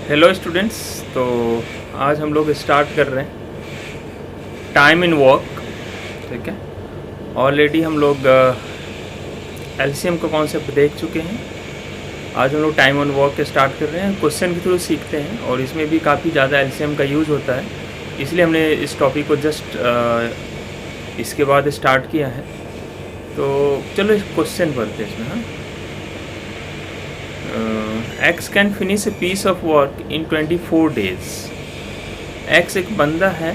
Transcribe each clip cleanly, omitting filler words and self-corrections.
Hello students. तो आज हम लोग स्टार्ट कर रहे हैं टाइम इन वर्क। ठीक है, ऑलरेडी हम लोग एलसीएम का कॉन्सेप्ट देख चुके हैं। आज हम लोग टाइम ऑन वर्क स्टार्ट कर रहे हैं, क्वेश्चन के थ्रू सीखते हैं और इसमें भी काफ़ी ज़्यादा एलसीएम का यूज़ होता है, इसलिए हमने इस टॉपिक को जस्ट इसके बाद स्टार्ट किया है। तो चलो इस क्वेश्चन पढ़ते हैं इसमें। हाँ, X can finish a piece of work in 24 days. X एक बंदा है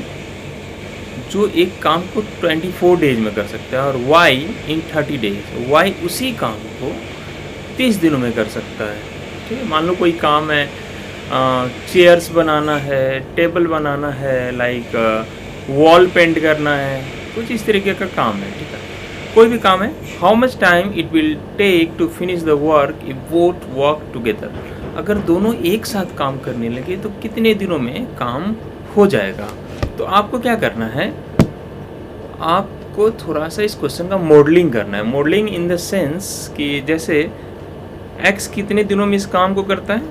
जो एक काम को 24 डेज में कर सकता है और Y इन 30 डेज। Y उसी काम को 30 दिनों में कर सकता है। ठीक है, मान लो कोई काम है, चेयर्स बनाना है, टेबल बनाना है, लाइक वॉल पेंट करना है, कुछ इस तरीके का काम है। ठीक है, कोई भी काम है। How much time it will take to finish the work if both work together. अगर दोनों एक साथ काम करने लगे तो कितने दिनों में काम हो जाएगा। तो आपको क्या करना है, आपको थोड़ा सा इस क्वेश्चन का मॉडलिंग करना है। मॉडलिंग इन द सेंस कि जैसे एक्स कितने दिनों में इस काम को करता है,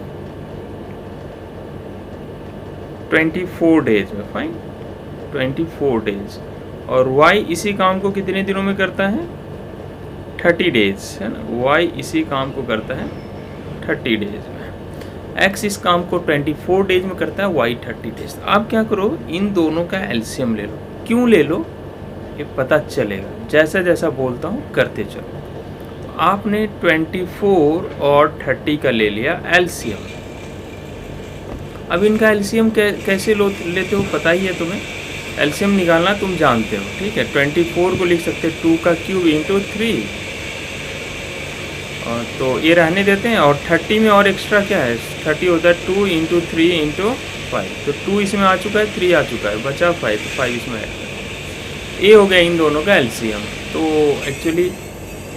24 डेज में। Fine, 24 days. और y इसी काम को कितने दिनों में करता है, 30 डेज, है ना। y इसी काम को करता है 30 डेज में। x इस काम को 24 डेज में करता है, y 30 डेज। आप क्या करो, इन दोनों का एलसीएम ले लो। क्यों ले लो ये पता चलेगा, जैसा जैसा बोलता हूँ करते चलो। तो आपने 24 और 30 का ले लिया एलसीएम। अब इनका एलसीएम कैसे लेते हो पता ही है तुम्हें। एलसीएम निकालना तुम जानते हो। ठीक है, 24 को लिख सकते हैं 2 का क्यूब इंटू 3, तो ये रहने देते हैं। और 30 में और एक्स्ट्रा क्या है, 30 होता है 2 इंटू 3 इंटू 5। तो 2 इसमें आ चुका है, 3 आ चुका है, बचा 5, तो 5 इसमें ऐड। ये हो गया इन दोनों का एलसीएम। तो एक्चुअली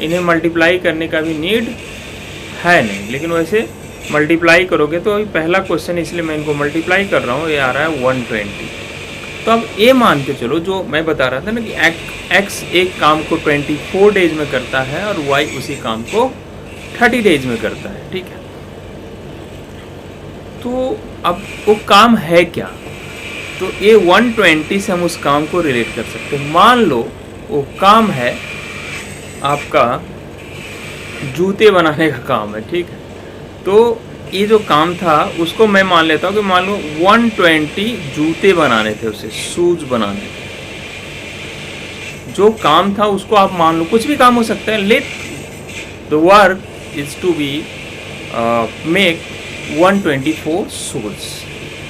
इन्हें मल्टीप्लाई करने का भी नीड है नहीं, लेकिन वैसे मल्टीप्लाई करोगे तो अभी पहला क्वेश्चन इसलिए मैं इनको मल्टीप्लाई कर रहा हूँ, ये आ रहा है 120। तो अब ये मान के चलो जो मैं बता रहा था ना कि x एक काम को 24 डेज में करता है और y उसी काम को 30 डेज में करता है। ठीक है, तो अब वो काम है क्या, तो ये 120 से हम उस काम को रिलेट कर सकते हैं। मान लो वो काम है आपका जूते बनाने का काम है। ठीक है, तो ये जो काम था उसको मैं मान लेता हूँ कि मान लो 120 जूते बनाने थे, उसे शूज बनाने थे। जो काम था उसको आप मान लो, कुछ भी काम हो सकता है। Let the work is to be make 124 shoes.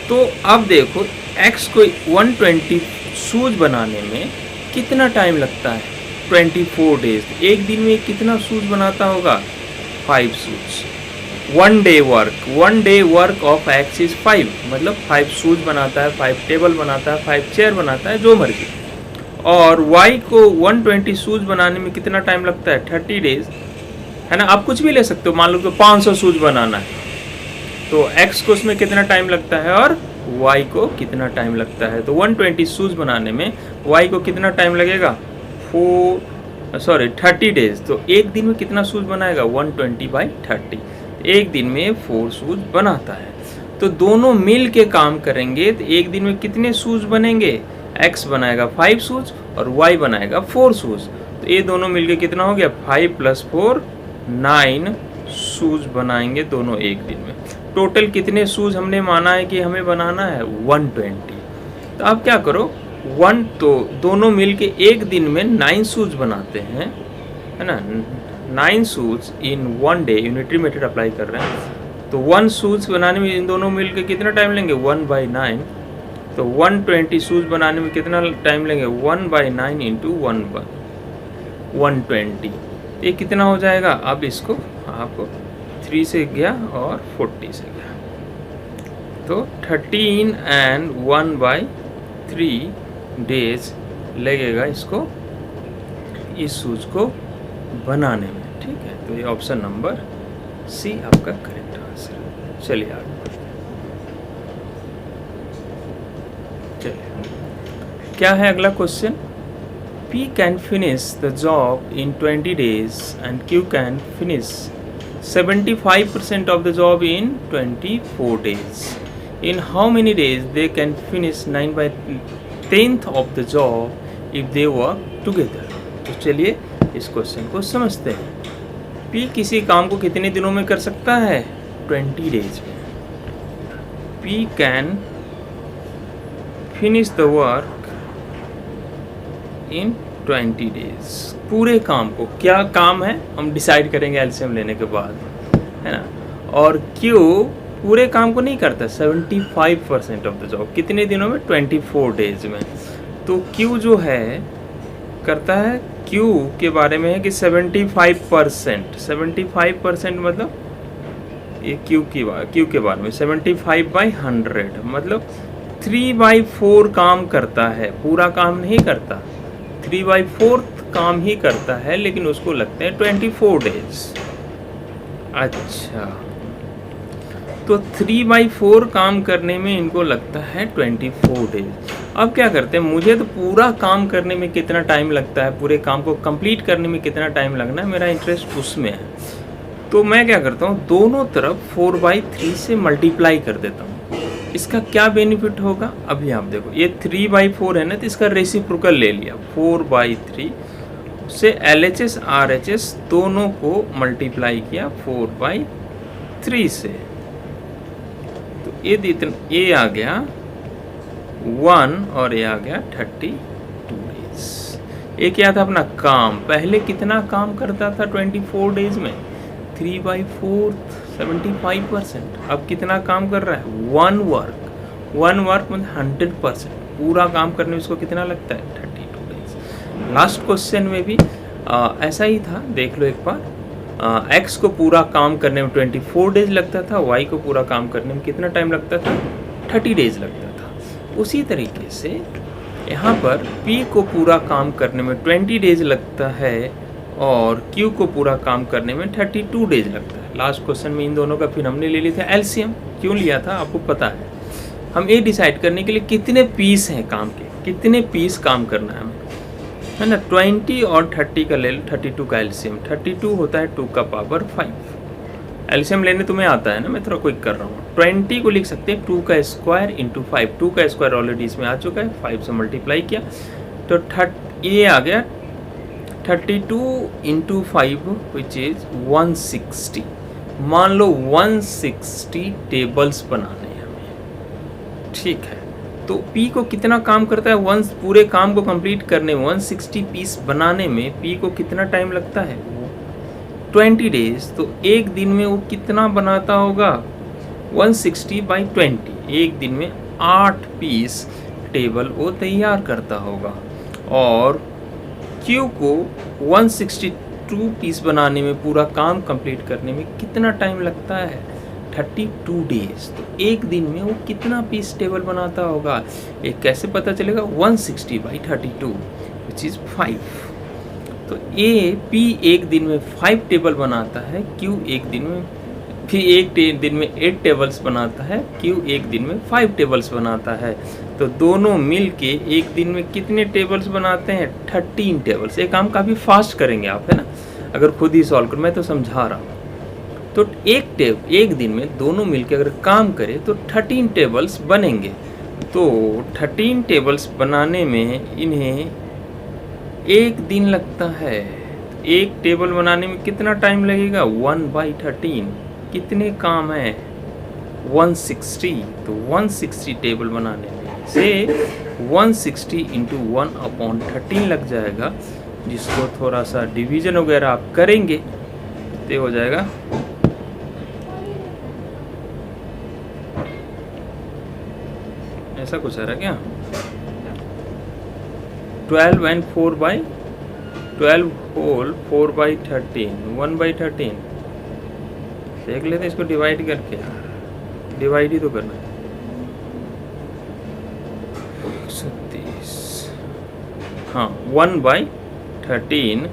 तो अब देखो एक्स को 120 शूज बनाने में कितना टाइम लगता है, 24 डेज। एक दिन में कितना शूज बनाता होगा, 5 shoes. 1 day work of x is 5, मतलब 5 शूज बनाता है, 5 टेबल बनाता है, 5 चेयर बनाता है, जो मर्जी। और y को 120 शूज बनाने में कितना टाइम लगता है, 30 डेज, है ना। आप कुछ भी ले सकते हो, मान लो कि 500 शूज बनाना है, तो x को उसमें कितना टाइम लगता है और y को कितना टाइम लगता है। तो 120 शूज बनाने में y को कितना टाइम लगेगा, 30 डेज। तो एक दिन में कितना शूज बनाएगा, 120/30। एक दिन में 4 शूज बनाता है। तो दोनों मिल के काम करेंगे तो एक दिन में कितने शूज बनेंगे, x बनाएगा 5 शूज और y बनाएगा 4 शूज। तो ये दोनों मिलके कितना हो गया, 5 + 4 9 शूज बनाएंगे दोनों एक दिन में। टोटल कितने शूज हमने माना है कि हमें बनाना है, 120। तो आप क्या करो, तो दोनों मिलके एक दिन में 9 शूज बनाते हैं, है ना। 9 shoes in 1 day, unitary method apply कर रहे हैं। तो 1 शूज बनाने में इन दोनों मिलकर कितना टाइम लेंगे, 1/9। तो 120 शूज बनाने में कितना टाइम लेंगे, 1/9 इंटू 120। ये कितना हो जाएगा, अब इसको आप 3 से गया और 40 से गया, तो 13 and 1/3 डेज लगेगा इसको, इस शूज को बनाने में। ठीक है, तो ये ऑप्शन नंबर सी आपका करेक्ट आंसर। चलिए आगे बढ़ते हैं। चलिए, क्या है अगला question, P can finish the job in 20 days and Q can finish 75% of the job in 24 days. In how many days they can finish 9/10 of the job if they work together? तो चलिए इस question को समझते हैं। P किसी काम को कितने दिनों में कर सकता है? 20 डेज में। P can finish the work in 20 days। पूरे काम को, क्या काम है हम डिसाइड करेंगे एलसीएम लेने के बाद, है ना। और Q पूरे काम को नहीं करता, 75% ऑफ द जॉब कितने दिनों में? 24 डेज में। तो Q जो है करता है, Q के बारे में है कि 75% मतलब ये Q के बारे में 75/100 मतलब 3/4 काम करता है, पूरा काम नहीं करता, 3/4 काम ही करता है, लेकिन उसको लगते हैं 24 डेज। अच्छा, तो 3/4 काम करने में इनको लगता है 24 डेज। अब क्या करते हैं, मुझे तो पूरा काम करने में कितना टाइम लगता है, पूरे काम को कंप्लीट करने में कितना टाइम लगना है, मेरा इंटरेस्ट उसमें है। तो मैं क्या करता हूँ, दोनों तरफ 4/3 से मल्टीप्लाई कर देता हूँ। इसका क्या बेनिफिट होगा, अभी आप देखो, ये 3/4 है ना, तो इसका रेसिप्रोकल ले लिया, 4/3 से LHS RHS दोनों को मल्टीप्लाई किया 4/3 से, तो ये आ गया 1 और ये आ गया 32 डेज। ये क्या था अपना काम, पहले कितना काम करता था 24 डेज में? 3/4 75%। अब कितना काम कर रहा है? 1 वर्क मतलब 100%। पूरा काम करने में इसको कितना लगता है? 32 डेज। लास्ट क्वेश्चन में भी ऐसा ही था, देख लो एक बार। X को पूरा काम करने में 24 डेज लगता था, Y को पूरा काम करने में कितना टाइम लगता था? 30 डेज लगता था। उसी तरीके से यहाँ पर P को पूरा काम करने में 20 डेज लगता है और Q को पूरा काम करने में 32 डेज लगता है। लास्ट क्वेश्चन में इन दोनों का फिर हमने ले लिया था एलसीएम। क्यों लिया था आपको पता है, हम ये डिसाइड करने के लिए कितने पीस हैं काम के, कितने पीस काम करना है हमें, है ना। 20 और 30 का ले लो, 32 का एलसीएम, 32 होता है 2 का पावर 5। एलसीएम लेने तुम्हें आता है ना, मैं थोड़ा क्विक कर रहा हूँ। 20 को लिख सकते हैं 2 का स्क्वायर इंटू 5, 2 का स्क्वायर ऑलरेडी इसमें आ चुका है, 5 से मल्टीप्लाई किया तो ये आ गया 32 इंटू 5 विच इज 160। मान लो 160 टेबल्स बनाने हैं हमें, ठीक है। तो P को कितना काम करता है, पूरे काम को कंप्लीट करने में 160 पीस बनाने में P को कितना टाइम लगता है? 20 डेज। तो एक दिन में वो कितना बनाता होगा? 160/20। एक दिन में 8 पीस टेबल वो तैयार करता होगा। और Q को 162 पीस बनाने में, पूरा काम कंप्लीट करने में कितना टाइम लगता है? 32 डेज। तो एक दिन में वो कितना पीस टेबल बनाता होगा, ये कैसे पता चलेगा? 160/32 विच इज़ 5। तो P एक दिन में 5 टेबल बनाता है, Q एक दिन में फिर एक दिन में 8 टेबल्स बनाता है, Q एक दिन में 5 टेबल्स बनाता है। तो दोनों मिल के एक दिन में कितने टेबल्स बनाते हैं? 13 टेबल्स। ये काम काफ़ी फास्ट करेंगे आप, है ना, अगर खुद ही सॉल्व करो, मैं तो समझा रहा हूँ। तो एक दिन में दोनों मिलकर अगर काम करें तो 13 टेबल्स बनेंगे। तो 13 टेबल्स बनाने में इन्हें एक दिन लगता है। एक टेबल बनाने में कितना टाइम लगेगा? 1/13। कितने काम है? 160। तो 160 टेबल बनाने में से 160 इंटू 1/13 लग जाएगा, जिसको थोड़ा सा डिवीजन वगैरह आप करेंगे तो हो जाएगा ऐसा कुछ आ रहा क्या? 12 and 4/12 होल 4/13 1/13। देख लेते इसको डिवाइड करके, डिवाइड ही तो करना है। 130, हाँ 1/13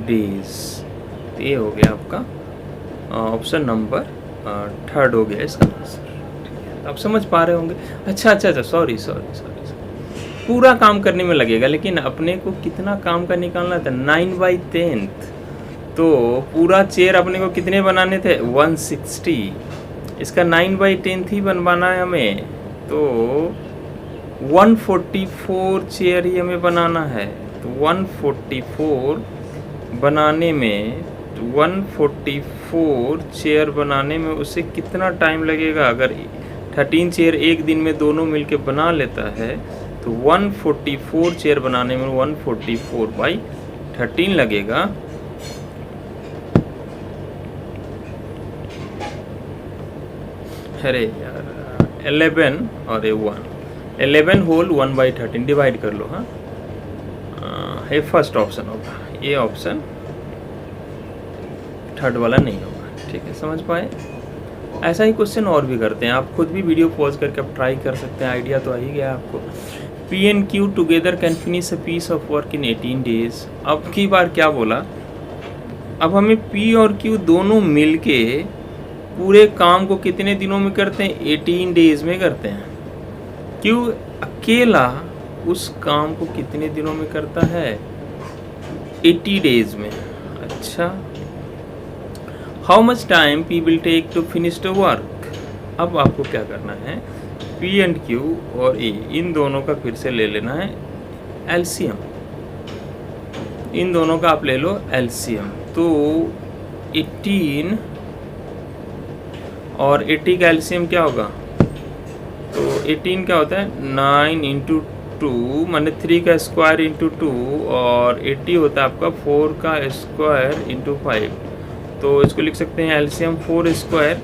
डेज। ये हो गया आपका ऑप्शन नंबर 3 हो गया इसका आंसर। आप समझ पा रहे होंगे। अच्छा सॉरी पूरा काम करने में लगेगा, लेकिन अपने को कितना काम का निकालना था? 9/10 तो पूरा चेयर अपने को कितने बनाने थे 160, इसका 9/10 ही बनवाना है हमें, तो 144 चेयर ही हमें बनाना है। तो 144 बनाने में 144 चेयर बनाने में उसे कितना टाइम लगेगा? अगर 13 चेयर एक दिन में दोनों मिलके बना लेता है तो 144 चेयर बनाने में 144/13 लगेगा। अरे यार 11 और 11 होल 1/13 डिवाइड कर लो। हाँ, ये फर्स्ट ऑप्शन होगा, ये ऑप्शन थर्ड वाला नहीं होगा। ठीक है, समझ पाए? ऐसा ही क्वेश्चन और भी करते हैं, आप खुद भी वीडियो पॉज करके आप ट्राई कर सकते हैं, आइडिया तो आ ही गया आपको। P and Q together can finish a piece of work in 18 days. अब की बार क्या बोला? अब हमें P और Q दोनों मिलके पूरे काम को कितने दिनों में करते हैं? 18 डेज में करते हैं। Q अकेला उस काम को कितने दिनों में करता है? 80 डेज में। अच्छा, how much time P will take to finish the work? अब आपको क्या करना है, P एंड Q और E इन दोनों का फिर से ले लेना है एलसीएम। इन दोनों का आप ले लो एलसीएम। तो 18 और 80 का एलसीएम क्या होगा? तो 18 क्या होता है 9 इंटू 2 माने 3 का स्क्वायर इंटू 2, और 80 होता है आपका 4 का स्क्वायर इंटू 5। तो इसको लिख सकते हैं एलसीएम 4 स्क्वायर,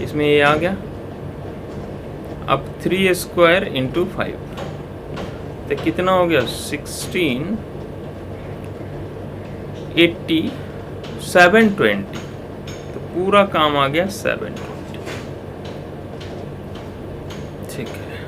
इसमें ये आ गया। अब 3 स्क्वायर इंटू 5 तो कितना हो गया 16, 80, 720। तो पूरा काम आ गया 720। ठीक है,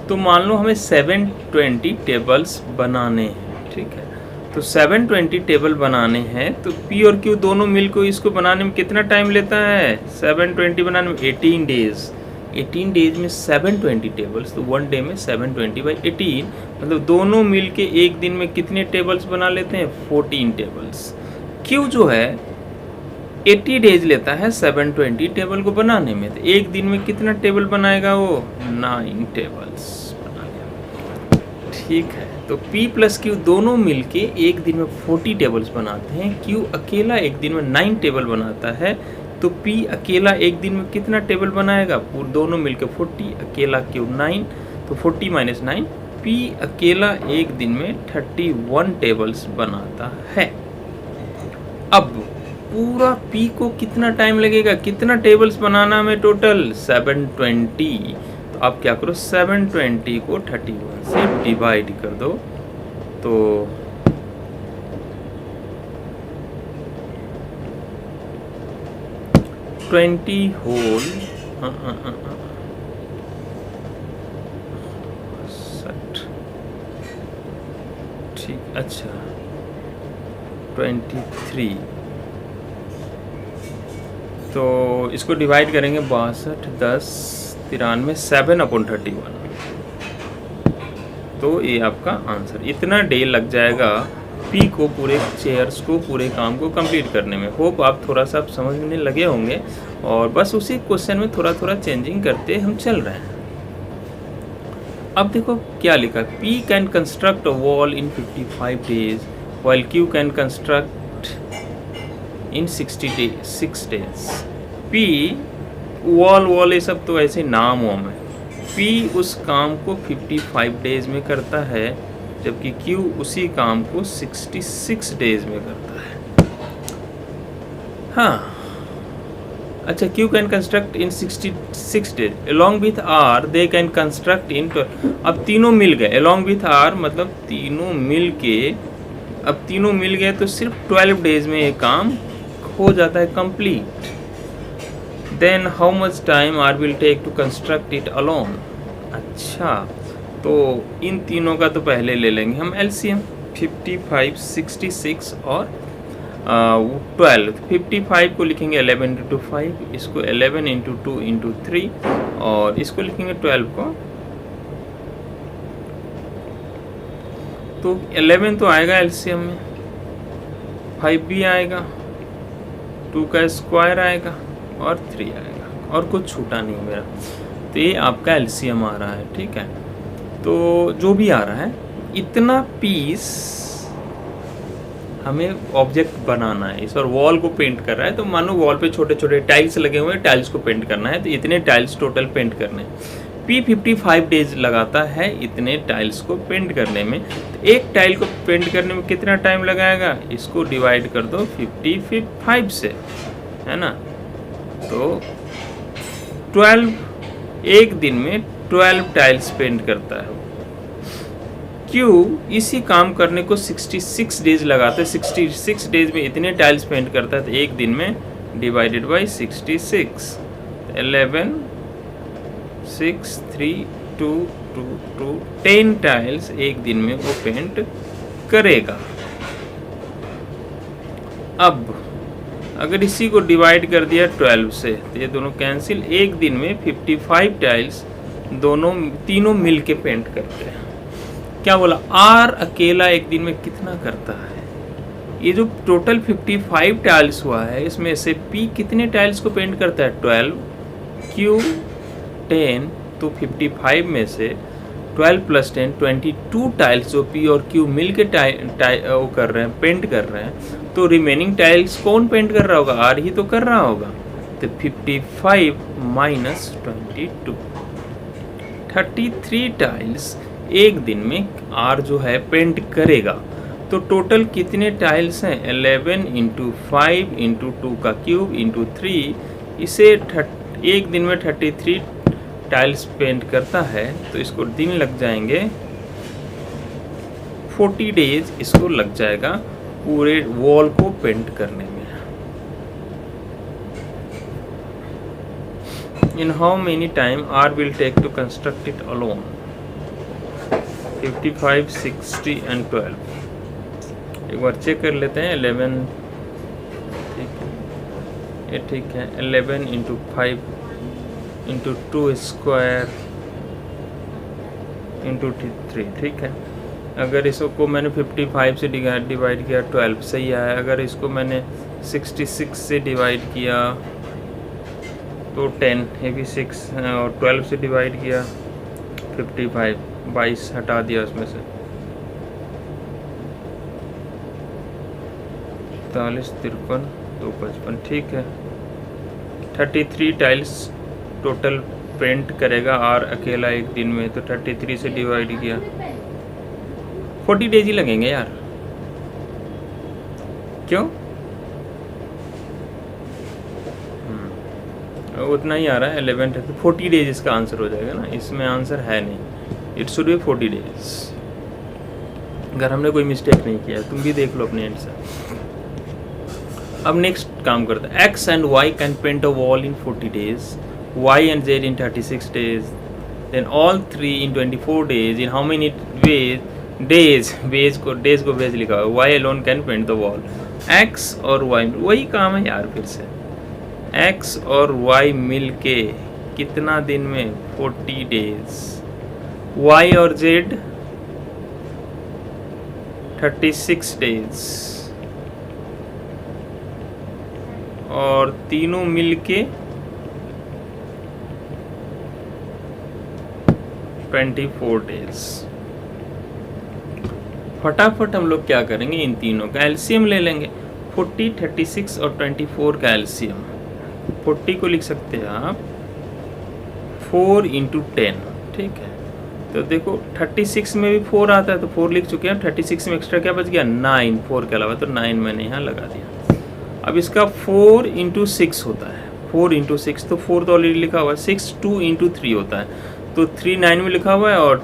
तो मान लो हमें 720 टेबल्स बनाने हैं। ठीक है, तो 720 टेबल बनाने हैं तो P और Q दोनों मिलकर इसको बनाने में कितना टाइम लेता है? 720 बनाने में 18 डेज। 18 डेज में 720 टेबल्स, तो 1 डे में 720/18, मतलब दोनों मिलके एक दिन में कितने टेबल्स बना लेते हैं? 14 टेबल्स। Q जो है 80 डेज लेता है 720 टेबल को बनाने में, तो एक दिन में कितना टेबल बनाएगा वो? 9 टेबल्स बनाएगा। ठीक है, तो P प्लस Q दोनों मिलके एक दिन में 40 टेबल्स बनाते हैं। Q अकेला एक दिन में 9 टेबल बनाता है, तो P अकेला एक दिन में कितना टेबल बनाएगा? पूरे दोनों मिलके 40, अकेला Q 9, तो 40 - 9, P अकेला एक दिन में 31 टेबल्स बनाता है। अब पूरा P को कितना टाइम लगेगा? कितना टेबल्स बनाना में टोटल? 720। तो आप क्या करो 720 को 31 से डिवाइड कर दो, तो 20 होल 60। ठीक, अच्छा 23। तो इसको डिवाइड करेंगे 62, 10, 93, 7/31। तो ये आपका आंसर। इतना डे लग जाएगा P को पूरे चेयर्स को पूरे काम को कंप्लीट करने में। होप आप थोड़ा सा समझने लगे होंगे, और बस उसी क्वेश्चन में थोड़ा थोड़ा चेंजिंग करते हम चल रहे हैं। अब देखो क्या लिखा, P can construct a wall in 55 days while Q can construct in 6 days. P wall ये सब तो ऐसे नाम वाम है। P उस काम को 55 डेज में करता है, जबकि Q उसी काम को 66 डेज में करता है। हाँ, अच्छा, Q can construct in 66 days, along with R they can construct in 12। अब तीनों मिल गए, अलॉन्ग विथ R मतलब तीनों मिल के, अब तीनों मिल गए तो सिर्फ 12 डेज में ये काम हो जाता है complete. Then how much time R will take to construct it alone. अच्छा, तो इन तीनों का तो पहले ले लेंगे हम एलसीएम, 55, 66 और 12। 55 को लिखेंगे 11 × 5, इसको 11 × 2 × 3, और इसको लिखेंगे 12 को तो 11 तो आएगा एलसीएम में, 5 भी आएगा, 2 का स्क्वायर आएगा और 3 आएगा, और कुछ छूटा नहीं मेरा। तो ये आपका एलसीएम आ रहा है, ठीक है। तो जो भी आ रहा है, इतना पीस हमें ऑब्जेक्ट बनाना है इस, और वॉल को पेंट कर रहा है। तो मानो वॉल पे छोटे छोटे टाइल्स लगे हुए हैं, टाइल्स को पेंट करना है, तो इतने टाइल्स टोटल पेंट करने हैं। P55 डेज लगाता है इतने टाइल्स को पेंट करने में। तो एक टाइल को पेंट करने में कितना टाइम लगाएगा, इसको डिवाइड कर दो 55 से, है ना। तो 12, एक दिन में 12 टाइल्स पेंट करता है। क्यों इसी काम करने को 66 डेज लगाता है, 66 डेज में इतने टाइल्स पेंट करता है, तो एक दिन में डिवाइडेड बाई 66, 11, 6, 3, 2, 2, 2, 10 टाइल्स एक दिन में वो पेंट करेगा। अब अगर इसी को डिवाइड कर दिया 12 से, तो ये दोनों कैंसिल, एक दिन में 55 टाइल्स तीनों मिल के पेंट करते हैं। क्या बोला, आर अकेला एक दिन में कितना करता है। ये जो टोटल 55 टाइल्स हुआ है, इसमें से पी कितने टाइल्स को पेंट करता है, 12, क्यू 10, तो 55 में से 12 + 10 22 टाइल्स जो पी और क्यू मिल के वो कर रहे हैं, पेंट कर रहे हैं। तो रिमेनिंग टाइल्स कौन पेंट कर रहा होगा, आर ही तो कर रहा होगा। तो 55 माइनस 22, 33 टाइल्स एक दिन में आर जो है पेंट करेगा। तो टोटल कितने टाइल्स हैं, 11 × 5 × 2 का क्यूब × 3, इसे एक दिन में 33 टाइल्स पेंट करता है। तो इसको दिन लग जाएंगे 40 डेज, इसको लग जाएगा पूरे वॉल को पेंट करने में। In how many time R will take to construct it alone, 55, 60 and 12। एक बार चेक कर लेते हैं। 11, ठीक है, ये ठीक है। 11 × 5 × 2 स्क्वायर × 3, ठीक है। अगर इसको मैंने 55 से डिवाइड किया, 12 सही आया। अगर इसको मैंने 66 से डिवाइड किया तो 10, ये भी 6, और 12 से डिवाइड किया 55, 22 हटा दिया उसमें से, 43, 53, 2, 55, ठीक है। 33 टाइल्स टोटल पेंट करेगा और अकेला एक दिन में। तो 33 से डिवाइड किया, 40 डेज ही लगेंगे यार, क्यों? उतना ही आ रहा है 11, 40 डेज इसका आंसर हो जाएगा ना। इसमें आंसर है नहीं, इट शुड बी 40 डेज। अगर हमने कोई मिस्टेक नहीं किया, तुम भी देख लो अपने एंड से। अब नेक्स्ट काम करते हैं। X and Y can paint a wall in 40 days, Y and Z in 36 days, then all three in 24 days. In how many days को days लिखा हुआ है, Y alone can paint the wall. X और Y, वही काम है यार फिर से। X और Y मिल के कितना दिन में, 40 डेज। Y और Z 36 डेज, और तीनों मिलके 24 डेज। फटाफट हम लोग क्या करेंगे, इन तीनों का एलसीएम ले लेंगे। 40, 36 और 24 का एलसीएम। 40 को लिख सकते हैं आप 4 × 10, ठीक है। तो देखो 36 में भी 4 आता है, तो 4 लिख चुके हैं। 36 में एक्स्ट्रा क्या बच गया, 9, 4 के अलावा, तो 9 मैंने यहाँ लगा दिया। अब इसका 4 × 6 होता है, 4 × 6, तो 4 तो ऑलरेडी लिखा हुआ है। 6 2 × 3 होता है, तो 3 9 में लिखा हुआ है और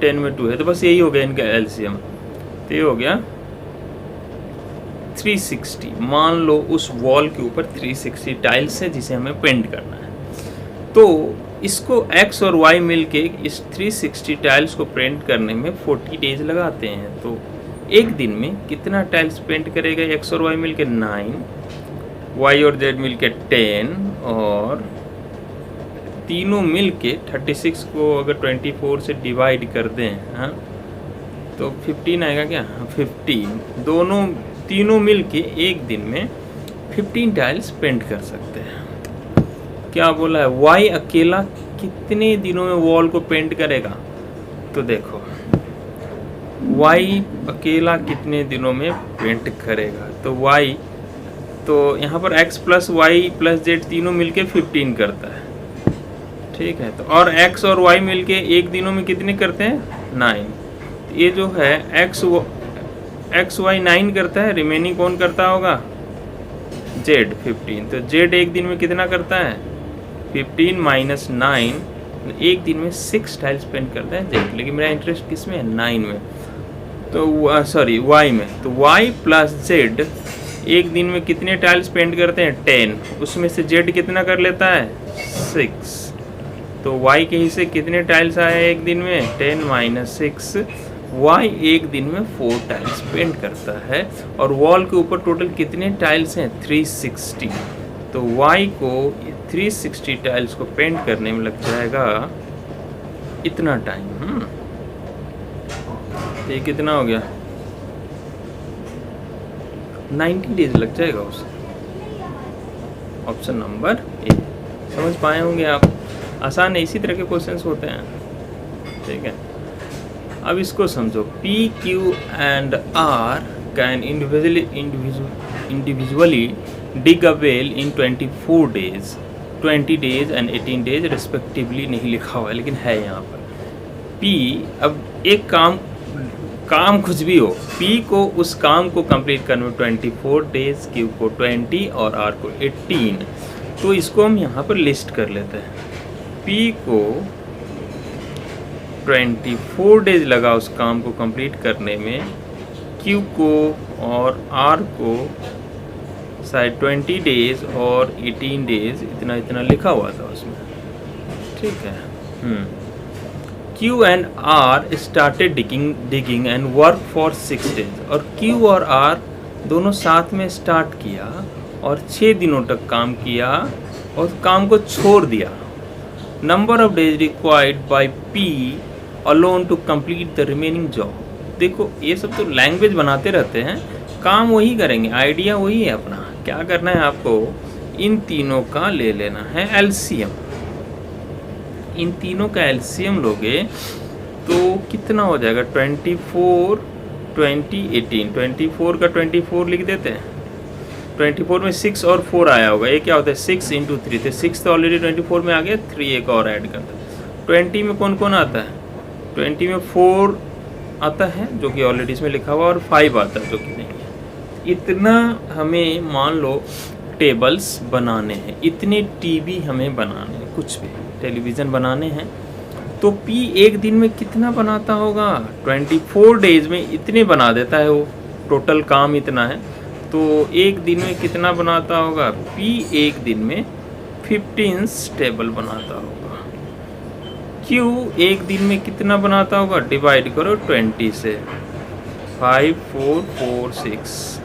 10 में 2 है, तो बस यही हो गया इनका एलसीएम। तो ये हो गया 360। मान लो उस वॉल के ऊपर 360 टाइल्स है जिसे हमें पेंट करना है। तो इसको X और Y मिलके इस 360 टाइल्स को पेंट करने में 40 डेज लगाते हैं। तो एक दिन में कितना टाइल्स पेंट करेगा, X और Y मिलके 9, Y और Z मिलके 10, और तीनों मिलके 36 को अगर 24 से डिवाइड कर दें, हाँ, तो 15 आएगा क्या? 15 दोनों तीनों मिल के एक दिन में 15 टाइल्स पेंट कर सकते हैं। क्या बोला है? वाई अकेला कितने दिनों में वॉल को पेंट करेगा? तो देखो वाई अकेला कितने दिनों में पेंट करेगा, तो वाई तो यहाँ पर x plus Y plus Z तीनों मिलके 15 करता है, ठीक है। तो और x और y मिलके एक दिनों में कितने करते हैं? 9। तो ये जो है x y 9 करता है, रिमेनिंग कौन करता होगा? z 15। तो z एक दिन में कितना करता है? 15 माइनस 9, एक दिन में 6 टाइल्स पेंट करता है z। लेकिन मेरा इंटरेस्ट किस में है? 9 में, तो सॉरी y में। तो y प्लस z एक दिन में कितने टाइल्स पेंट करते हैं? 10। उसमें से z कितना कर लेता है? 6। तो y के हिस्से कितने टाइल्स आए एक दिन में? 10 माइनस 6। y एक दिन में 4 टाइल्स पेंट करता है। और वॉल के ऊपर टोटल कितने टाइल्स हैं? 360। तो y को 360 टाइल्स को पेंट करने में लग जाएगा इतना टाइम। ये कितना हो गया? 90 डेज लग जाएगा उसे। Option number A. समझ पाए होंगे आप? आसान है, इसी तरह के क्वेश्चंस होते हैं, ठीक है। अब इसको समझो, P, Q and R can individually dig a well in 24 days, 20 days and 18 days respectively. नहीं लिखा हुआ है लेकिन है यहाँ पर। P, अब एक काम कुछ भी हो, P को उस काम को कंप्लीट करने में 24 डेज, Q को 20 और R को 18। तो इसको हम यहाँ पर लिस्ट कर लेते हैं। P को 24 डेज लगा उस काम को कंप्लीट करने में, Q को और R को शायद 20 डेज और 18 डेज, इतना इतना लिखा हुआ था उसमें, ठीक है। Q and R started digging and work for 6 days। और Q और R दोनों साथ में स्टार्ट किया और 6 दिनों तक काम किया और काम को छोड़ दिया। Number of days required by P alone to complete the remaining job. देखो ये सब तो लैंग्वेज बनाते रहते हैं, काम वही करेंगे, आइडिया वही है अपना। क्या करना है आपको? इन तीनों का ले लेना है एलसीएम। इन तीनों का एलसीएम लोगे तो कितना हो जाएगा? 24, 20, 18। 24 का 24 लिख देते हैं। 24 में 6 और 4 आया होगा, ये क्या होता है? 6 × 3। तो 6 तो ऑलरेडी 24 में आ गया, 3 एक और ऐड करते हैं। 20 में कौन कौन आता है? 20 में 4 आता है जो कि ऑलरेडी इसमें लिखा हुआ, और 5 आता है जो कि नहीं है। इतना हमें मान लो टेबल्स बनाने हैं, इतने टीवी हमें बनाने हैं, कुछ भी टेलीविज़न बनाने हैं। तो P एक दिन में कितना बनाता होगा? 24 डेज में इतने बना देता है वो, टोटल काम इतना है। तो एक दिन में कितना बनाता होगा? P एक दिन में 15 टेबल बनाता होगा। Q एक दिन में कितना बनाता होगा? डिवाइड करो 20 से, 5, 4, 4, 6।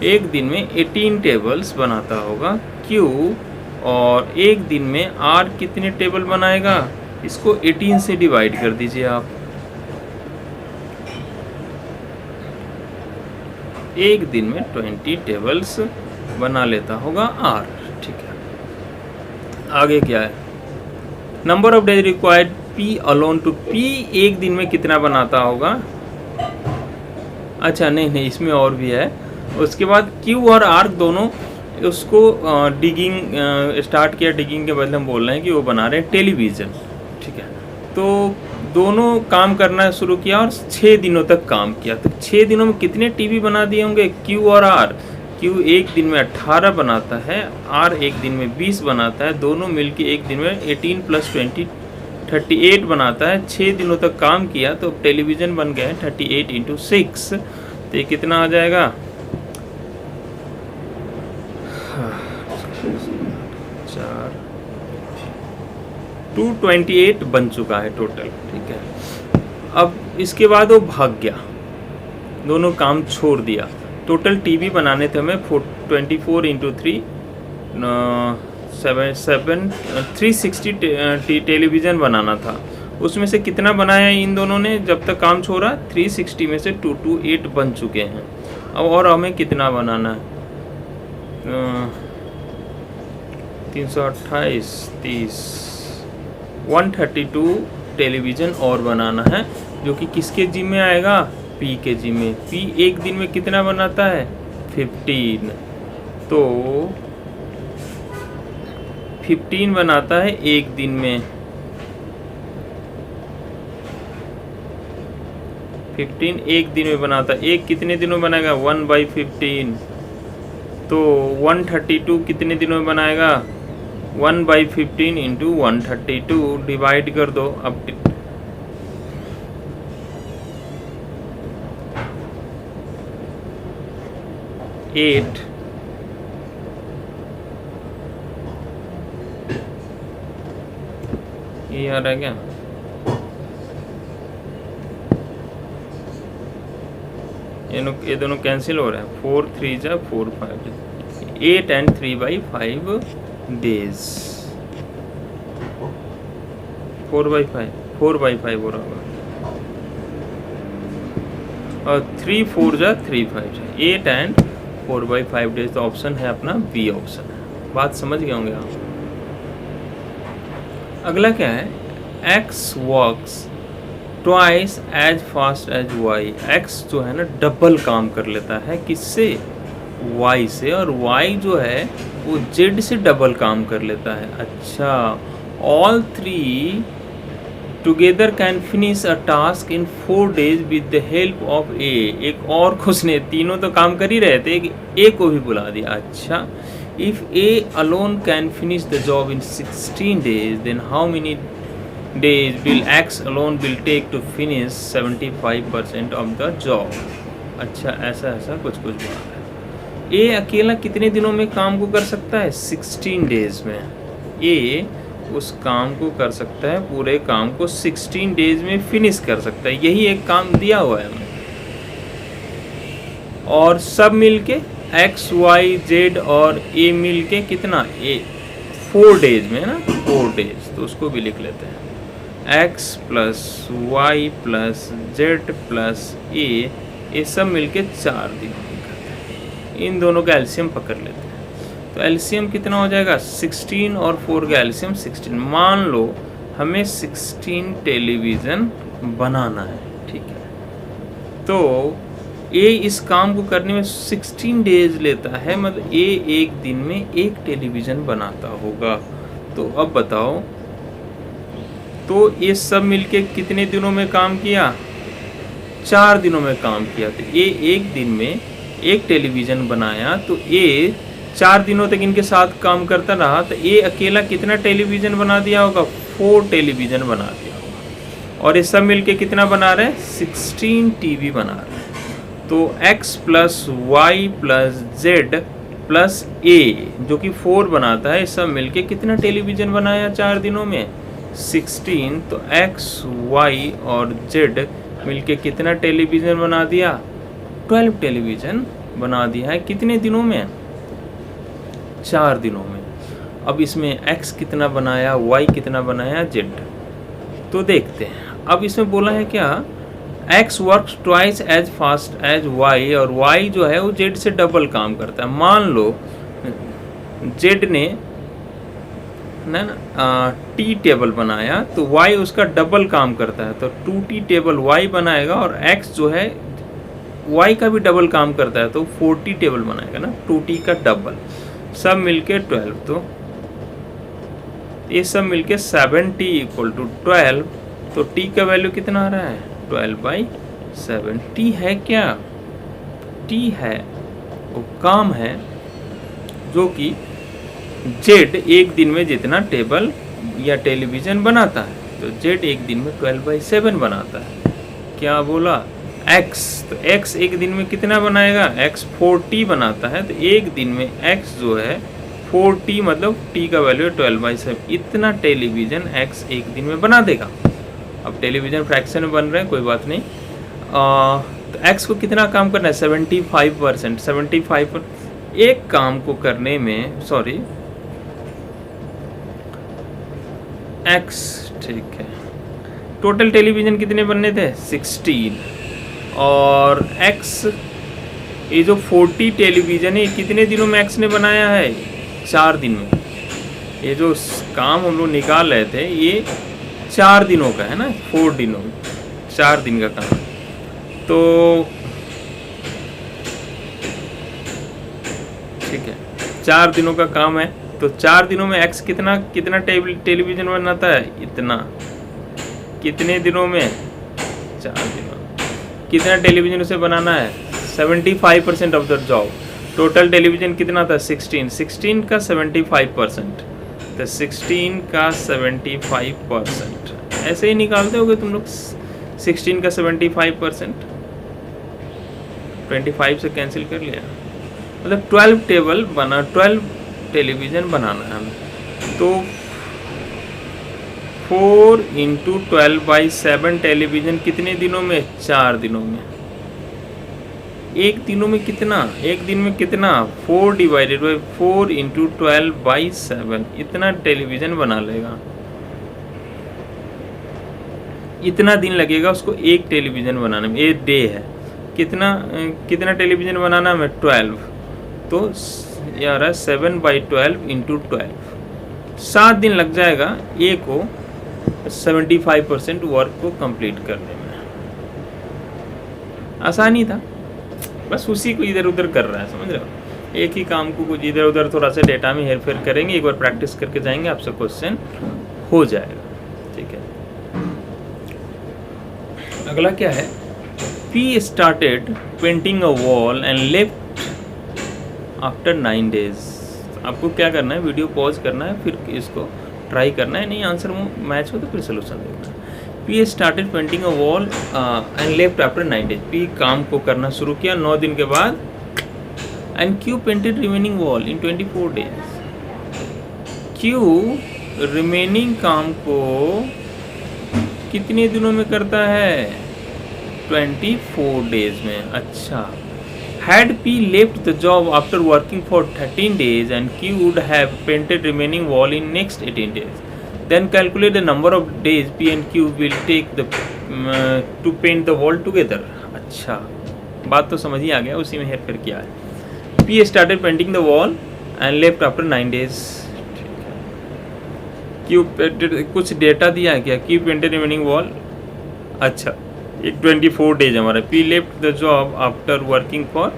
एक दिन में 18 टेबल्स बनाता होगा Q। और एक दिन में R कितने टेबल बनाएगा? इसको 18 से डिवाइड कर दीजिए आप। एक दिन में 20 टेबल्स बना लेता होगा R, ठीक है। आगे क्या है? Number of days required P alone to. P एक दिन में कितना बनाता होगा? अच्छा नहीं, इसमें और भी है। उसके बाद Q और R दोनों उसको डिगिंग स्टार्ट किया। डिगिंग के बदले हम बोल रहे हैं कि वो बना रहे हैं टेलीविज़न, ठीक है। तो दोनों काम करना शुरू किया और 6 दिनों तक काम किया। तो 6 दिनों में कितने टीवी बना दिए होंगे? Q और R। Q एक दिन में 18 बनाता है, R एक दिन में 20 बनाता है। दोनों मिलके एक दिन में 18 + 20 38 बनाता है। 6 दिनों तक काम किया तो टेलीविज़न बन गया 38 × 6। तो ये कितना आ जाएगा? 228 बन चुका है टोटल, ठीक है। अब इसके बाद वो भाग गया, दोनों काम छोड़ दिया। टोटल टीवी बनाने थे हमें 24 × 3 360 टेलीविज़न बनाना था। उसमें से कितना बनाया इन दोनों ने जब तक काम छोड़ा? 360 में से 228 बन चुके हैं। अब और हमें कितना बनाना है? 328, 30, 132 टेलीविज़न और बनाना है, जो कि किसके जिम्मे आएगा? पी के जिम्मे। पी एक दिन में कितना बनाता है? 15। तो 15 बनाता है एक दिन में। 15 एक दिन में बनाता है। एक कितने दिनों में बनाएगा? 1/15। तो 132 कितने दिनों में बनाएगा? 1/15 इंटू 132 डिवाइड कर दो। अब 8 ये आ रहा है क्या? ये दोनों कैंसिल हो रहा है। 4 3 जा 4 5 8 एंड 3/5 डेज। 4/5 हो रहा होगा। और 3 4 जा 3 5 जा 8 एंड 4/5 डेज। तो ऑप्शन है अपना बी ऑप्शन है। बात समझ गए होंगे आप। अगला क्या है? x works twice as fast as y। x जो है ना डबल काम कर लेता है किससे? y से। और y जो है वो z से डबल काम कर लेता है। अच्छा, all three together can finish a task in 4 days with the help of a। एक और उसने, तीनों तो काम कर ही रहे थे, a को भी बुला दिया। अच्छा, if a alone can finish the job in 16 days, then how many days will x alone will take to finish 75% of the job? अच्छा, ऐसा कुछ बात है। a अकेला कितने दिनों में काम को कर सकता है? 16 डेज में। a उस काम को कर सकता है, पूरे काम को 16 डेज में फिनिश कर सकता है। यही एक काम दिया हुआ है हमें। और सब मिलके x y z और a मिलके कितना? a 4 डेज में ना, 4 डेज। तो उसको भी लिख लेते हैं। x plus Y plus z plus a सब मिलके 4 दिन करते हैं। इन दोनों का एलसीएम पकड़ लेते हैं। तो एलसीएम कितना हो जाएगा? 16 और 4 का एलसीएम 16। मान लो हमें 16 टेलीविज़न बनाना है, ठीक है। तो ए इस काम को करने में 16 डेज लेता है, मतलब ए एक दिन में एक टेलीविज़न बनाता होगा। तो अब बताओ, तो ये सब मिलके कितने दिनों में काम किया? 4 दिनों में काम किया। तो ए एक दिन में एक टेलीविज़न बनाया, तो ए 4 दिनों तक इनके साथ काम करता रहा। तो ए अकेला कितना टेलीविज़न बना दिया होगा? 4 टेलीविज़न बना दिया होगा। और ये सब मिलके कितना बना रहे हैं? 16 टीवी बना रहे हैं। तो x plus Y plus z plus a जो कि 4 बनाता है, सब मिलके कितना टेलीविज़न बनाया 4 दिनों में? 16। तो x y और z मिलके कितना टेलीविज़न बना दिया? 12 टेलीविज़न बना दिया है। कितने दिनों में? 4 दिनों में। अब इसमें x कितना बनाया, y कितना बनाया, z तो देखते हैं। अब इसमें बोला है क्या? x works twice as fast as y, और y जो है वो z से डबल काम करता है। मान लो z ने टी टेबल बनाया, तो y उसका डबल काम करता है, तो 2t टेबल y बनाएगा। और x जो है y का भी डबल काम करता है, तो 4t टेबल बनाएगा ना, 2t का डबल। सब मिलके 12। तो ये सब मिलके 7t = 12। तो t का वैल्यू कितना आ रहा है? 12/7। t है क्या? t है वो काम है जो कि z एक दिन में जितना टेबल या टेलीविज़न बनाता है, तो z एक दिन में 12/7 बनाता है। क्या बोला? x, तो x एक दिन में कितना बनाएगा? x 4t बनाता है, तो एक दिन में x जो है 4t, मतलब t का वैल्यू 12/7। इतना टेलीविज़न x एक दिन में बना देगा। अब टेलीविज़न फ्रैक्शन में बन रहे हैं, कोई बात नहीं। तो x को कितना काम करना है? 75%। 75 एक काम को करने में, सॉरी x, ठीक है, टोटल टेलीविज़न कितने बनने थे 16 और एक्स ये जो 40 टेलीविज़न है कितने दिनों में एक्स ने बनाया है 4 दिन में। ये जो काम हम लोग निकाल रहे थे ये 4 दिनों का है ना 4 दिनों 4 दिन का काम है। तो ठीक है 4 दिनों का काम है तो 4 दिनों में एक्स कितना टेलीविज़न बनाता है इतना। कितने दिनों में 4 दिनों कितना टेलीविज़न उसे बनाना है 75% of the job. Total television कितना था 16 का 75%। तो 16 का 75% ऐसे ही निकालते होगे तुम लोग 16 का 75% 25 से कैंसिल कर लिया मतलब 12 टेलीविज़न बनाना है हमें। तो 4 × 12/7 टेलीविज़न कितने दिनों में 4 दिनों में। एक दिन में कितना 4 / 4 × 12/7 इतना टेलीविज़न बना लेगा। इतना दिन लगेगा उसको एक टेलीविज़न बनाने में। एक डे है कितना टेलीविज़न बनाना में 12 तो यार 7/12 × 12 7 दिन लग जाएगा ए को 75% वर्क को कंप्लीट करने में। आसानी था बस उसी को इधर उधर कर रहा है समझ रहे हो। एक ही काम को कुछ इधर उधर थोड़ा सा डेटा में हेरफेर करेंगे एक बार प्रैक्टिस करके जाएंगे आपसे क्वेश्चन हो जाएगा। ठीक है अगला क्या है P started painting a wall and left after 9 days। आपको क्या करना है वीडियो पॉज करना है फिर इसको ट्राई करना है नहीं आंसर मैच हो तो फिर सोल्यूशन देखना है। P started painting a wall and left after 9 days। P काम को करना शुरू किया 9 दिन के बाद and Q painted remaining wall in 24 days। Q remaining काम को कितने दिनों में करता है 24 डेज में। अच्छा had P left the job after working for 13 days and Q would have painted remaining wall in next 18 days, then calculate the number of days P and Q will take to paint the wall together। अच्छा बात तो समझ ही आ गया उसी में हेरफेर किया है। P started painting the wall and left after 9 days। Q कुछ डेटा दिया है क्या Q painted remaining wall। अच्छा एक 24 डेज हमारा P left the job after working for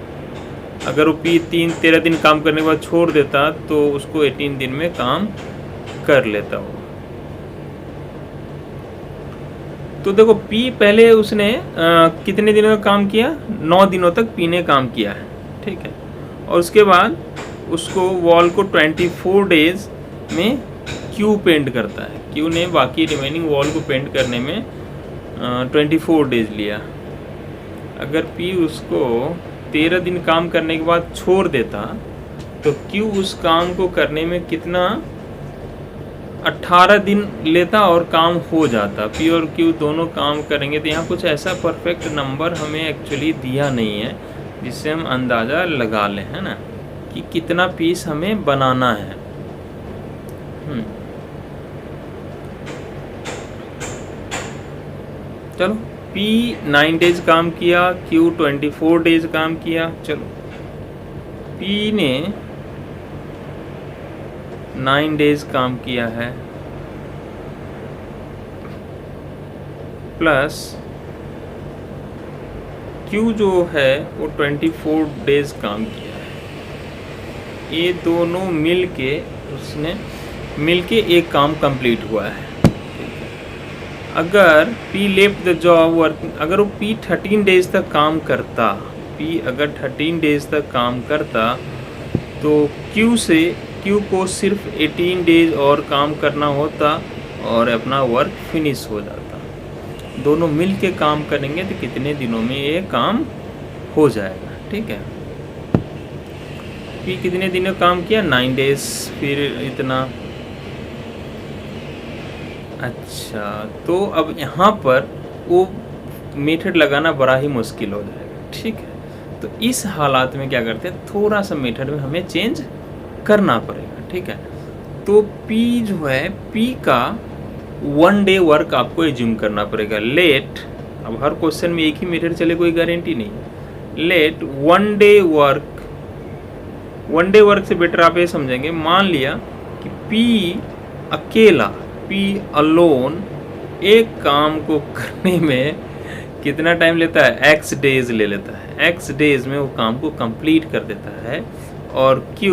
अगर वो P 13 दिन काम करने के बाद छोड़ देता तो उसको 18 दिन में काम कर लेता वो। तो देखो P पहले उसने कितने दिनों का काम किया 9 दिनों तक P ने काम किया है ठीक है और उसके बाद उसको वॉल को 24 डेज में Q पेंट करता है। Q ने बाकी रिमेनिंग वॉल को पेंट करने में 24 डेज लिया। अगर P उसको 13 दिन काम करने के बाद छोड़ देता तो Q उस काम को करने में कितना 18 दिन लेता और काम हो जाता। P और Q दोनों काम करेंगे तो यहाँ कुछ ऐसा परफेक्ट नंबर हमें एक्चुअली दिया नहीं है जिससे हम अंदाज़ा लगा लें है ना कि कितना पीस हमें बनाना है। चलो P 9 डेज काम किया Q 24 डेज काम किया। चलो P ने 9 डेज काम किया है प्लस Q जो है वो 24 डेज काम किया है। ये दोनों मिलके एक काम कंप्लीट हुआ है। अगर P left the job working अगर वो P 13 डेज तक काम करता P अगर 13 डेज तक काम करता तो Q को सिर्फ 18 डेज और काम करना होता और अपना वर्क फिनिश हो जाता। दोनों मिल के काम करेंगे तो कितने दिनों में ये काम हो जाएगा। ठीक है P कितने दिनों काम किया 9 डेज फिर इतना। अच्छा तो अब यहाँ पर वो मेथड लगाना बड़ा ही मुश्किल हो जाएगा। ठीक है तो इस हालात में क्या करते हैं थोड़ा सा मेथड में हमें चेंज करना पड़ेगा। ठीक है तो P जो है P का 1 डे वर्क आपको एज्यूम करना पड़ेगा। लेट, अब हर क्वेश्चन में एक ही मेथड चले कोई गारंटी नहीं। लेट 1 डे वर्क से बेटर आप ये समझेंगे, मान लिया कि P अकेला, P अलोन एक काम को करने में कितना टाइम लेता है, x डेज ले लेता है। x डेज में वो काम को कंप्लीट कर देता है, और Q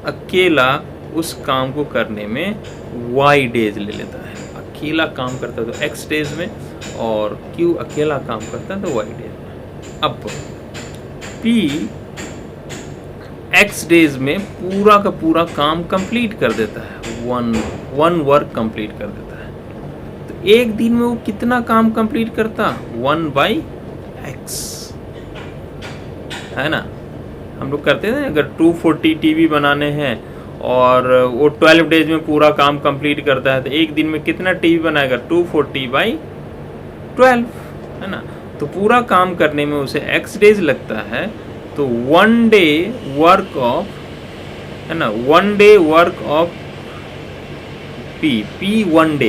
अकेला उस काम को करने में y डेज ले लेता है। अकेला काम करता है तो x डेज में, और Q अकेला काम करता है तो y डेज में। अब P x डेज में पूरा का पूरा काम कंप्लीट कर देता है, वन वर्क कंप्लीट कर देता है। तो एक दिन में वो कितना काम कंप्लीट करता, 1/x, है ना। हम लोग करते हैं अगर 240 टीवी बनाने हैं और वो 12 डेज में पूरा काम कंप्लीट करता है, तो एक दिन में कितना टीवी बनाएगा, 240/12, है ना। तो पूरा काम करने में उसे x डेज लगता है, तो 1 डे वर्क ऑफ, है ना, 1 day work of P 1 day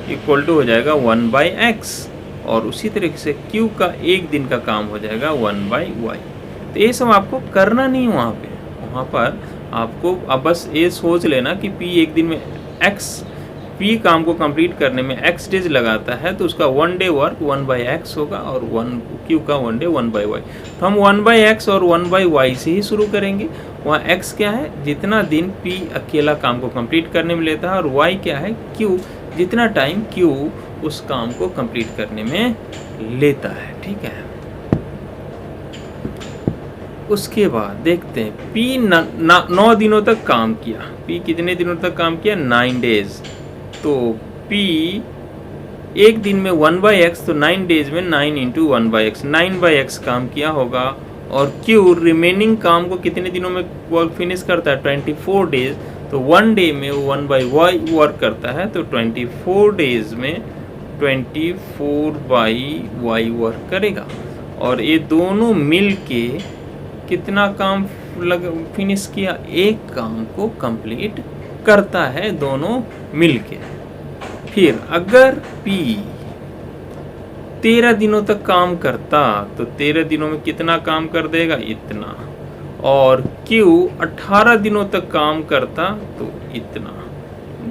equal to हो जाएगा 1/x, और उसी तरीके से Q का एक दिन का काम हो जाएगा 1/y। तो ये सब आपको करना नहीं वहाँ पर आपको अब बस ये सोच लेना कि P एक दिन में P काम को कंप्लीट करने में x डेज लगाता है, तो उसका 1 डे वर्क 1/x होगा, और Q का 1 डे 1/y। तो हम 1/x और 1/y से ही शुरू करेंगे। वहाँ x क्या है, जितना दिन P अकेला काम को कंप्लीट करने में लेता है, और y क्या है, Q, जितना टाइम Q उस काम को कंप्लीट करने में लेता है। ठीक है, उसके बाद देखते हैं P 9 दिनों तक काम किया। P कितने दिनों तक काम किया, 9 डेज। तो P एक दिन में 1/x, तो 9 डेज में 9 इंटू 1/x, 9/x काम किया होगा। और Q रिमेनिंग काम को कितने दिनों में वर्क फिनिश करता है, 24 डेज। तो 1 डे में वो 1/y वर्क करता है, तो 24 डेज में 24/y वर्क करेगा। और ये दोनों मिल के कितना काम फिनिश किया, एक काम को कंप्लीट करता है दोनों मिलके। फिर अगर P 13 दिनों तक काम करता, तो 13 दिनों में कितना काम कर देगा, इतना। और Q 18 दिनों तक काम करता तो इतना,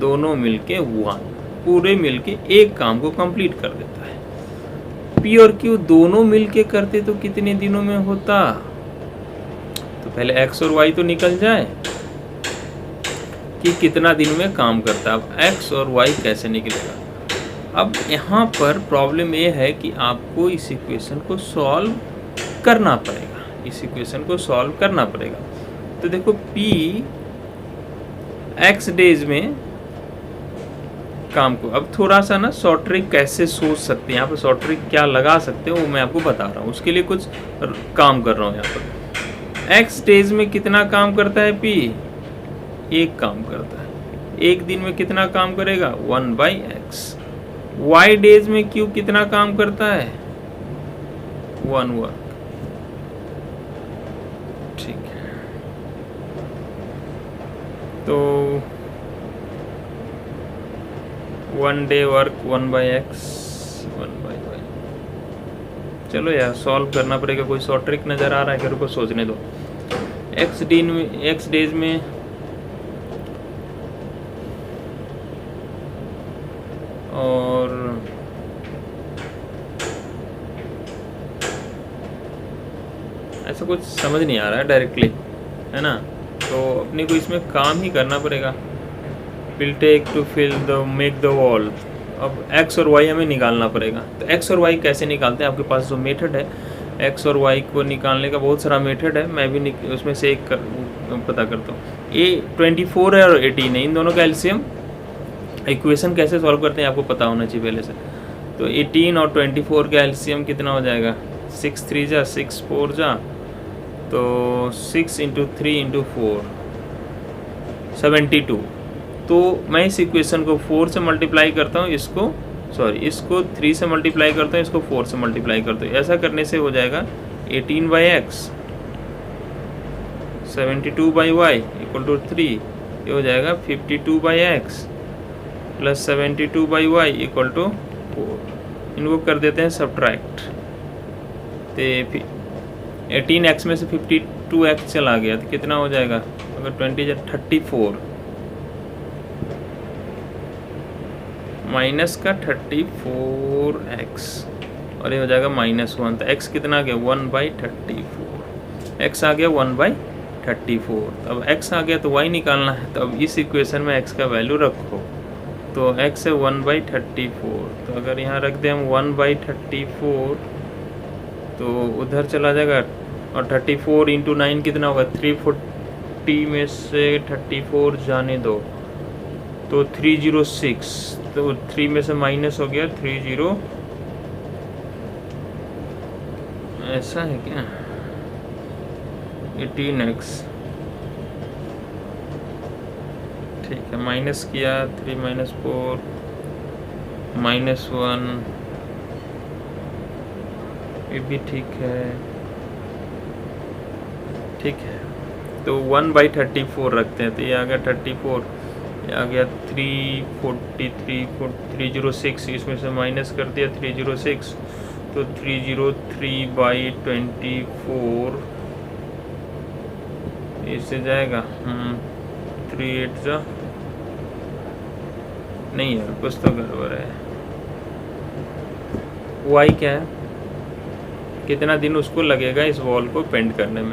दोनों मिलके 1, पूरे मिलके एक काम को कंप्लीट कर देता है। P और Q दोनों मिलके करते तो कितने दिनों में होता, तो पहले x और y तो निकल जाए कि कितना दिन में काम करता है। अब x और y कैसे निकलेगा, अब यहाँ पर प्रॉब्लम ये है कि आपको इस इक्वेशन को सॉल्व करना पड़ेगा, इस इक्वेशन को सॉल्व करना पड़ेगा। तो देखो P x डेज में काम को, अब थोड़ा सा ना शॉर्ट ट्रिक कैसे सोच सकते हैं, यहाँ पर शॉर्ट ट्रिक क्या लगा सकते हो वो मैं आपको बता रहा हूँ, उसके लिए कुछ काम कर रहा हूँ। यहाँ पर x डेज में कितना काम करता है P, एक काम करता है, एक दिन में कितना काम करेगा, 1/x। y डेज में Q कितना काम करता है, 1 वर्क। ठीक है, तो 1 डे वर्क 1/x 1/y। चलो यार सॉल्व करना पड़ेगा, कोई शॉर्ट ट्रिक नज़र आ रहा है कि रुको सोचने दो। x डेज में और ऐसा कुछ समझ नहीं आ रहा है डायरेक्टली, है ना। तो अपने को इसमें काम ही करना पड़ेगा। Will take to fill the make the wall. अब x और y हमें निकालना पड़ेगा। तो x और y कैसे निकालते हैं, आपके पास जो मेथड है x और y को निकालने का बहुत सारा मेथड है, मैं भी उसमें से एक पता करता हूँ। ये 24 है और 18 है, इन दोनों का एलसीएम इक्वेशन कैसे सॉल्व करते हैं आपको पता होना चाहिए पहले से। तो 18 और 24 का एलसीएम कितना हो जाएगा, 6 3 जा 6 4 जा, तो 6 इंटू 3 इंटू 4 72। तो मैं इस इक्वेशन को 4 से मल्टीप्लाई करता हूँ, इसको 3 से मल्टीप्लाई करता हूँ, इसको 4 से मल्टीप्लाई करता हूँ। ऐसा करने से हो जाएगा 18/x 72/y इक्वल टू 3, ये हो जाएगा 52/x plus 72/y equal to 4। इनको कर देते हैं सब्ट्रैक्ट। तो 18x में से 52x चला गया तो कितना हो जाएगा? अगर 20 34 माइनस का 34x और ये हो जाएगा -1। तो x कितना आ गया? 1/34। x आ गया 1/34। अब x आ गया तो y निकालना है। तो अब इस इक्वेशन में x का वैल्यू रखो। तो x है 1/34। तो अगर यहाँ रख दें हम 1/34 तो उधर चला जाएगा। और 34 × 9 कितना होगा? 340 में से 34 जाने दो तो 306। तो 3 में से माइनस हो गया 30। ऐसा है क्या? 18x ठीक है, माइनस किया 3 - 4 -1 ये भी ठीक है। ठीक है, तो 1/34 रखते हैं। तो ये आ गया 34, ये आ गया 306। इसमें से माइनस कर दिया 306 तो 303/24 इससे जाएगा 38 जा नहीं यार, कुछ तो गड़बड़ है। वाई क्या है? कितना दिन उसको लगेगा इस वॉल को पेंट करने में?